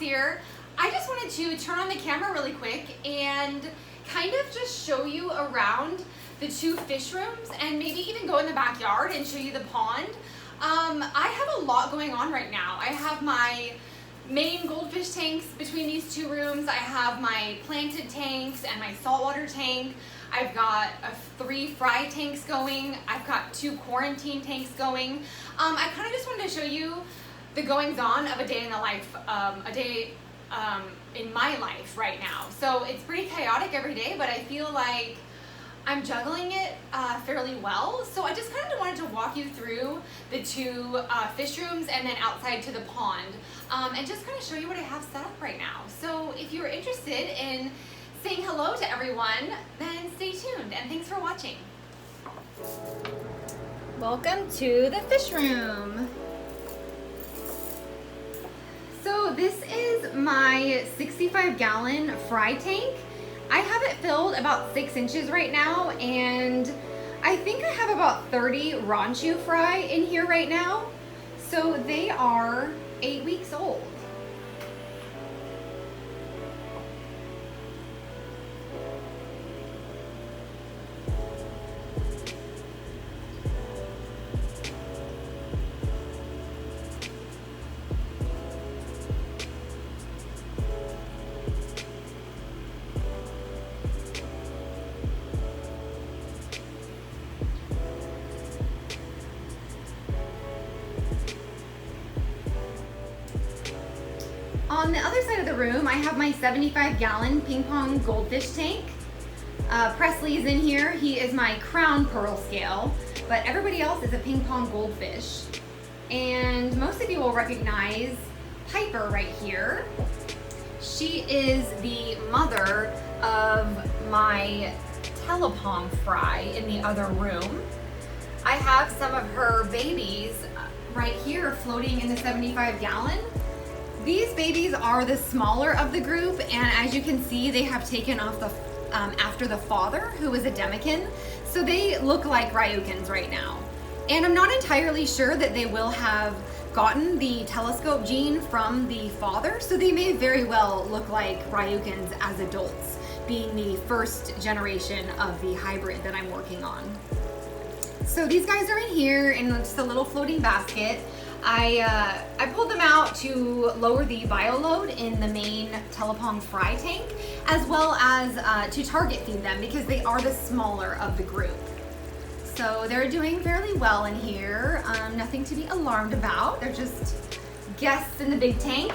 here. I just wanted to turn on the camera really quick and kind of just show you around the 2 fish rooms and maybe even go in the backyard and show you the pond. I have a lot going on right now. I have my main goldfish tanks between these 2 rooms. I have my planted tanks and my saltwater tank. I've got 3 fry tanks going. I've got 2 quarantine tanks going. I kind of just wanted to show you the goings on of a day in the life, in my life right now. So it's pretty chaotic every day, but I feel like I'm juggling it fairly well. So I just kind of wanted to walk you through the 2 fish rooms and then outside to the pond, and just kind of show you what I have set up right now. So if you're interested in saying hello to everyone, then stay tuned, and thanks for watching. Welcome to the fish room. So this is my 65-gallon fry tank. I have it filled about 6 inches right now, and I think I have about 30 ranchu fry in here right now. So they are 8 weeks old. On the other side of the room, I have my 75-gallon ping pong goldfish tank. Presley's in here. He is my crown Pearlscale, but everybody else is a ping pong goldfish. And most of you will recognize Piper right here. She is the mother of my telepong fry in the other room. I have some of her babies right here floating in the 75-gallon. These babies are the smaller of the group, and as you can see, they have taken off the after the father, who is a Demican. So they look like Ryukins right now. And I'm not entirely sure that they will have gotten the telescope gene from the father, so they may very well look like Ryukins as adults, being the first generation of the hybrid that I'm working on. So these guys are in here in just a little floating basket. I pulled them out to lower the bio load in the main telepong fry tank, as well as to target feed them because they are the smaller of the group. So they're doing fairly well in here. Nothing to be alarmed about. They're just guests in the big tank.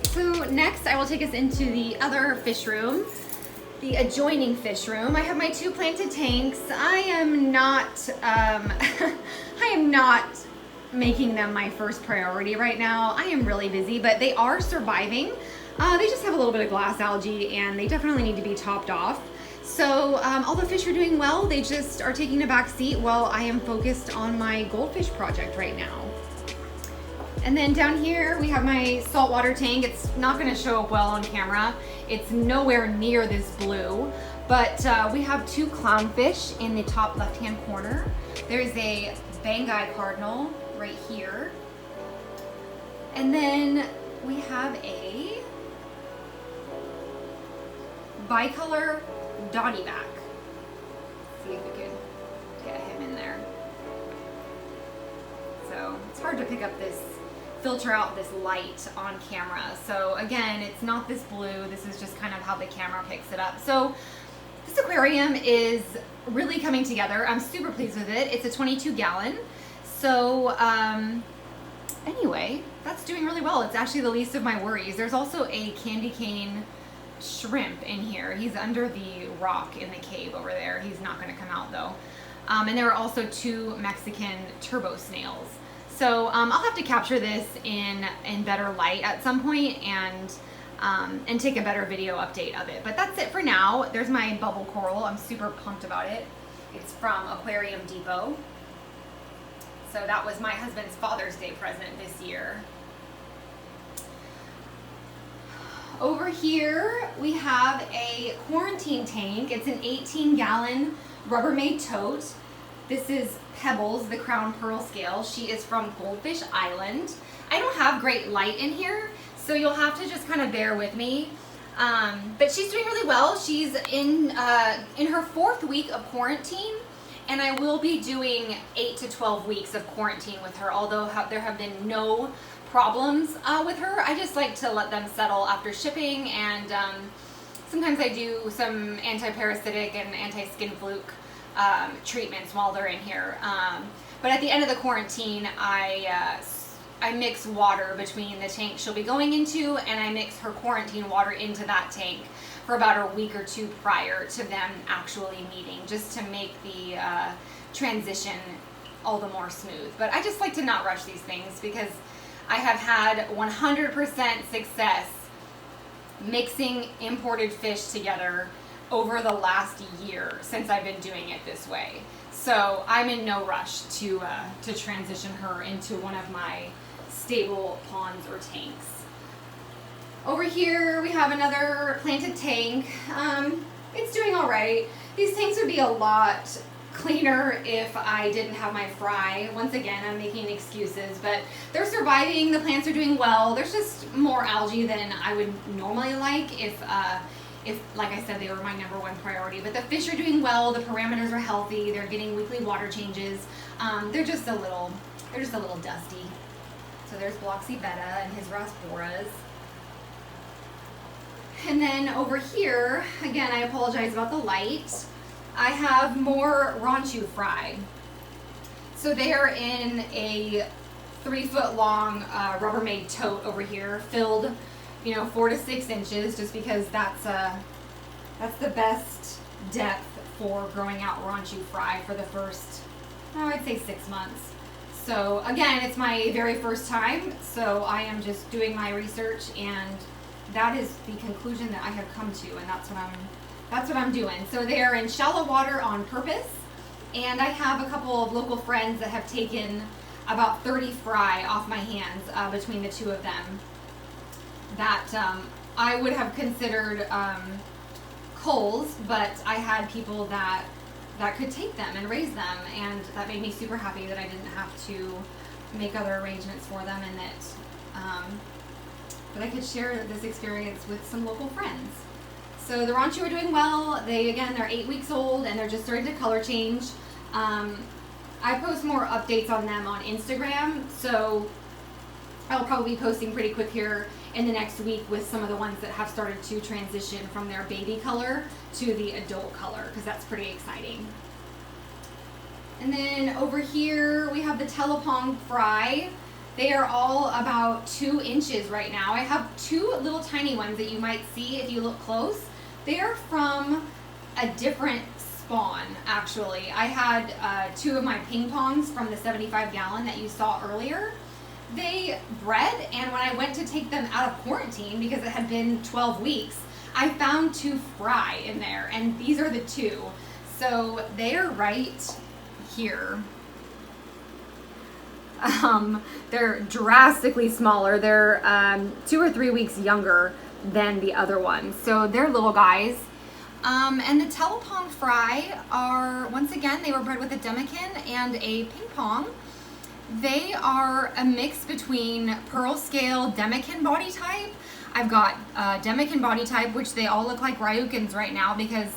So next I will take us into the other fish room, the adjoining fish room. I have my 2 planted tanks. I am not making them my first priority right now. I am really busy, but they are surviving. They just have a little bit of glass algae and they definitely need to be topped off. So all the fish are doing well. They just are taking a back seat while I am focused on my goldfish project right now. And then down here we have my saltwater tank. It's not going to show up well on camera. It's nowhere near this blue, but we have 2 clownfish in the top left-hand corner. There's a Bangai cardinal right here. And then we have a bicolor dotty back. See if we can get him in there. So it's hard to pick up this, filter out this light on camera. So again, it's not this blue. This is just kind of how the camera picks it up. So this aquarium is really coming together. I'm super pleased with it. It's a 22-gallon. So anyway, that's doing really well. It's actually the least of my worries. There's also a candy cane shrimp in here. He's under the rock in the cave over there. He's not going to come out though. And there are also 2 Mexican turbo snails. So I'll have to capture this in better light at some point and take a better video update of it. But that's it for now. There's my bubble coral. I'm super pumped about it. It's from Aquarium Depot. So that was my husband's Father's Day present this year. Over here, we have a quarantine tank. It's an 18-gallon Rubbermaid tote. This is Pebbles, the crown Pearlscale. She is from Goldfish Island. I don't have great light in here, so you'll have to just kind of bear with me. But she's doing really well. She's in her 4th week of quarantine, and I will be doing 8 to 12 weeks of quarantine with her, although there have been no problems with her. I just like to let them settle after shipping, and sometimes I do some anti-parasitic and anti-skin fluke treatments while they're in here. But at the end of the quarantine, I mix water between the tank she'll be going into, and I mix her quarantine water into that tank for about a week or 2 prior to them actually meeting, just to make the transition all the more smooth. But I just like to not rush these things because I have had 100% success mixing imported fish together over the last year since I've been doing it this way. So I'm in no rush to transition her into one of my stable ponds or tanks. Over here we have another planted tank. It's doing all right. These tanks would be a lot cleaner if I didn't have my fry. Once again, I'm making excuses, but they're surviving. The plants are doing well. There's just more algae than I would normally like if like I said, they were my #1 priority. But the fish are doing well. The parameters are healthy. They're getting weekly water changes. They're just a little dusty. So there's Bloxy Betta and his Rasporas. And then over here, again, I apologize about the light. I have more Ranchu fry. So they are in a 3-foot long Rubbermaid tote over here, filled, 4 to 6 inches, just because that's the best depth for growing out Ranchu fry for the first, I'd say 6 months. So again, it's my very first time, so I am just doing my research, and that is the conclusion that I have come to, and that's what I'm doing. So they are in shallow water on purpose, and I have a couple of local friends that have taken about 30 fry off my hands between the 2 of them that I would have considered culls, but I had people that could take them and raise them, and that made me super happy that I didn't have to make other arrangements for them, and that I could share this experience with some local friends. So the Ranchu are doing well. They're 8 weeks old, and they're just starting to color change. I post more updates on them on Instagram, so I'll probably be posting pretty quick here in the next week with some of the ones that have started to transition from their baby color to the adult color, because that's pretty exciting. And then over here we have the Telepong fry. They are all about 2 inches right now. I have 2 little tiny ones that you might see if you look close. They are from a different spawn, actually. I had 2 of my ping pongs from the 75-gallon that you saw earlier. They bred, and when I went to take them out of quarantine, because it had been 12 weeks, I found 2 fry in there, and these are the 2. So they're right here. They're drastically smaller. They're 2 or 3 weeks younger than the other ones. So they're little guys. And the Telepong fry are, once again, they were bred with a Demican and a ping pong. They are a mix between Pearlscale Demican body type. I've got Demican body type, which they all look like Ryukins right now, because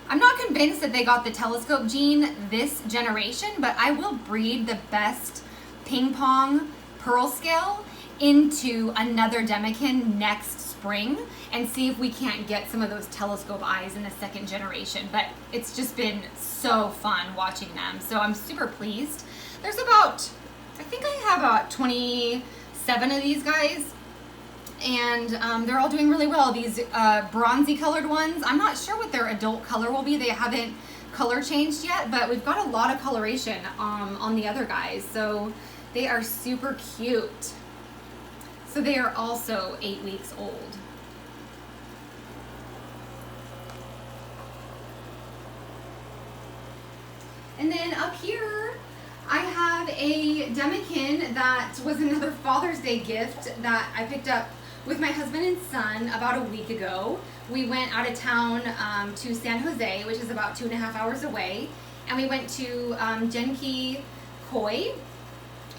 I'm not convinced that they got the telescope gene this generation, but I will breed the best ping pong Pearlscale into another Demican next spring and see if we can't get some of those telescope eyes in the 2nd generation. But it's just been so fun watching them, so I'm super pleased. There's about, I think I have about 27 of these guys, and they're all doing really well. These bronzy colored ones, I'm not sure what their adult color will be. They haven't color changed yet, but we've got a lot of coloration on the other guys, so they are super cute. So they are also 8 weeks old. And then up here, I have a Demican that was another Father's Day gift that I picked up with my husband and son about a week ago. We went out of town to San Jose, which is about 2.5 hours away, and we went to Genki Koi,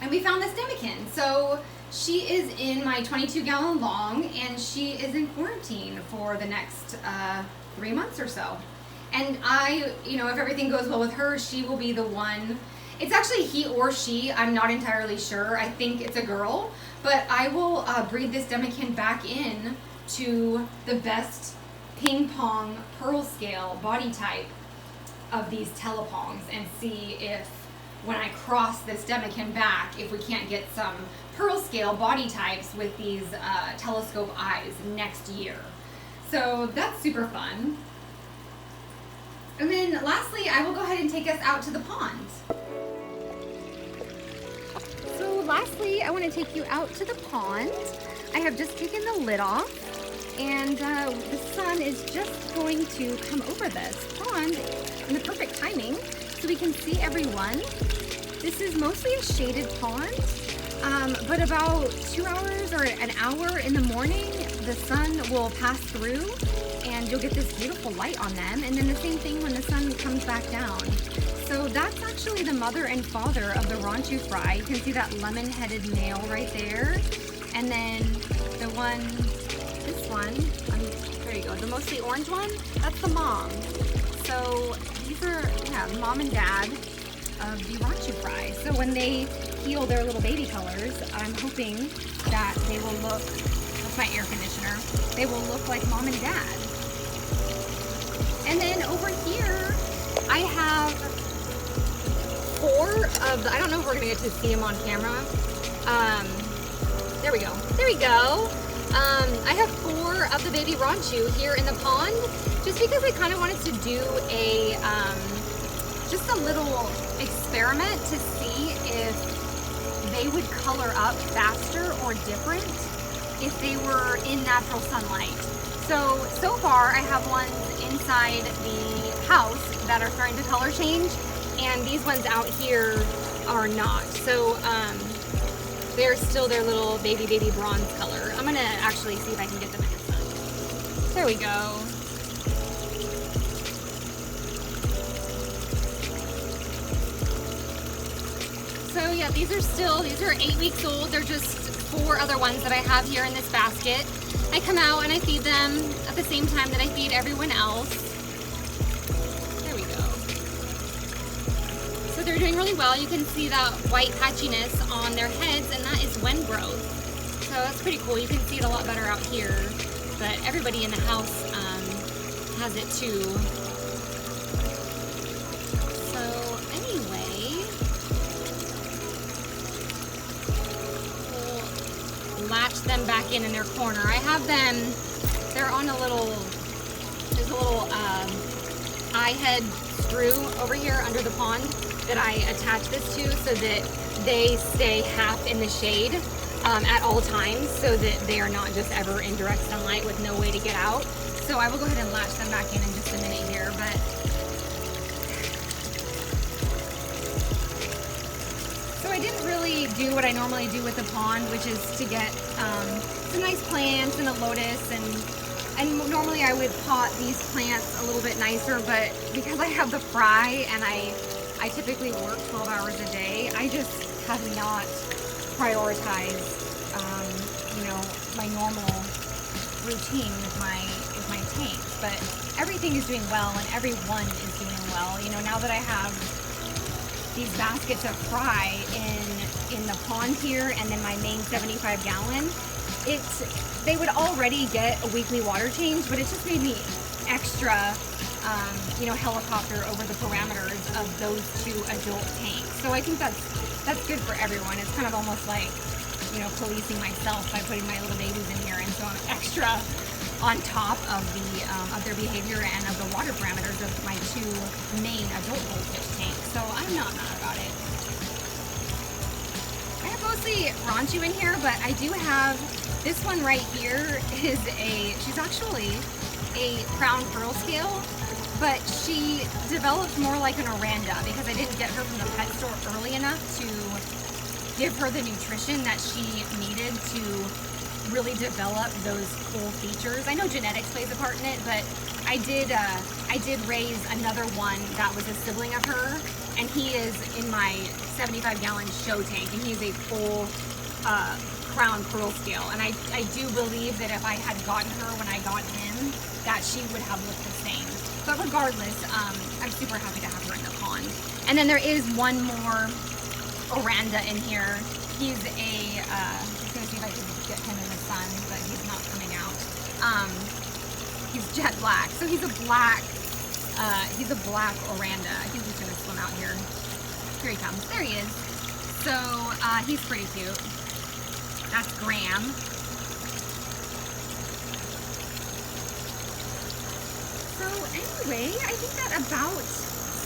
and we found this Demikin. So she is in my 22-gallon long, and she is in quarantine for the next 3 months or so. And if everything goes well with her, she will be the one. It's actually he or she, I'm not entirely sure. I think it's a girl, but I will breed this Demikin back in to the best ping pong Pearlscale body type of these telepongs and see if, when I cross this Demikin back, if we can't get some Pearlscale body types with these telescope eyes next year. So that's super fun. And then lastly, I will go ahead and take us out to the pond. So lastly, I want to take you out to the pond. I have just taken the lid off, and the sun is just going to come over this pond in the perfect timing so we can see everyone. This is mostly a shaded pond, but about 2 hours or an hour in the morning, the sun will pass through and you'll get this beautiful light on them, and then the same thing when the sun comes back down. So that's actually the mother and father of the Ranchu fry. You can see that lemon-headed male right there, and then this one, there you go, the mostly orange one, that's the mom. So these are, the mom and dad of the Ranchu fry. So when they heal their little baby colors, I'm hoping that they will look, that's my air conditioner, they will look like mom and dad. And then over here, I have 4 of the, I don't know if we're gonna get to see them on camera. There we go. There we go. I have 4 of the baby Ranchu here in the pond, just because I kind of wanted to do a, just a little experiment to see if they would color up faster or different if they were in natural sunlight. So far I have ones inside the house that are starting to color change, and these ones out here are not. So they're still their little baby bronze color. I'm gonna actually see if I can get them in the sun. There we go. So yeah, these are 8 weeks old. They're just 4 other ones that I have here in this basket. I come out and I feed them at the same time that I feed everyone else. There we go. So they're doing really well. You can see that white patchiness on their heads, and that is wen growth. So that's pretty cool. You can see it a lot better out here, but everybody in the house has it too. So anyway, latch them back in their corner. I have them, they're on there's a little eye head screw over here under the pond that I attach this to so that they stay half in the shade at all times, so that they are not just ever in direct sunlight with no way to get out. So I will go ahead and latch them back in just a minute here, but I didn't really do what I normally do with the pond, which is to get some nice plants and a lotus, and normally I would pot these plants a little bit nicer, but because I have the fry and I typically work 12 hours a day, I just have not prioritized my normal routine with my tanks. But everything is doing well, and everyone is doing well. Now that I have these baskets of fry in the pond here, and then my main 75-gallon, they would already get a weekly water change, but it just made me extra helicopter over the parameters of those 2 adult tanks. So I think that's good for everyone. It's kind of almost like policing myself by putting my little babies in here, and so I'm extra on top of their behavior and of the water parameters of my 2 main adult goldfish tanks. So I'm not mad about it. I have mostly Ranchu in here, but I do have this one right here. She's actually a crown Pearlscale, but she developed more like an Oranda because I didn't get her from the pet store early enough to give her the nutrition that she needed to really develop those cool features. I know genetics plays a part in it, but I did raise another one that was a sibling of her, and he is in my 75-gallon show tank, and he's a full crown Pearlscale. And I do believe that if I had gotten her when I got him, that she would have looked the same. But regardless, I'm super happy to have her in the pond. And then there is one more Oranda in here. He's a, I'm just gonna see if I can get him in the sun, but he's not coming out. He's jet black, so he's a black Oranda. I think he's gonna swim out here. Here he comes, there he is. So he's pretty cute. That's Graham. So anyway, I think that about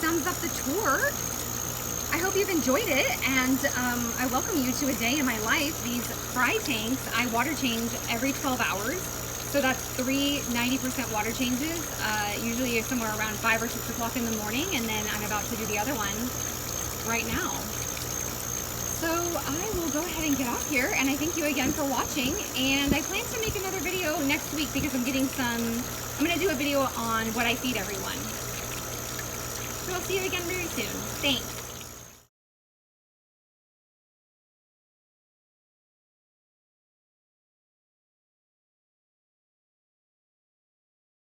sums up the tour. I hope you've enjoyed it, and I welcome you to a day in my life. These fry tanks, I water change every 12 hours. So that's 3 90% water changes, usually somewhere around 5 or 6 o'clock in the morning, and then I'm about to do the other one right now. So I will go ahead and get off here, and I thank you again for watching, and I plan to make another video next week because I'm going to do a video on what I feed everyone. So I'll see you again very soon. Thanks.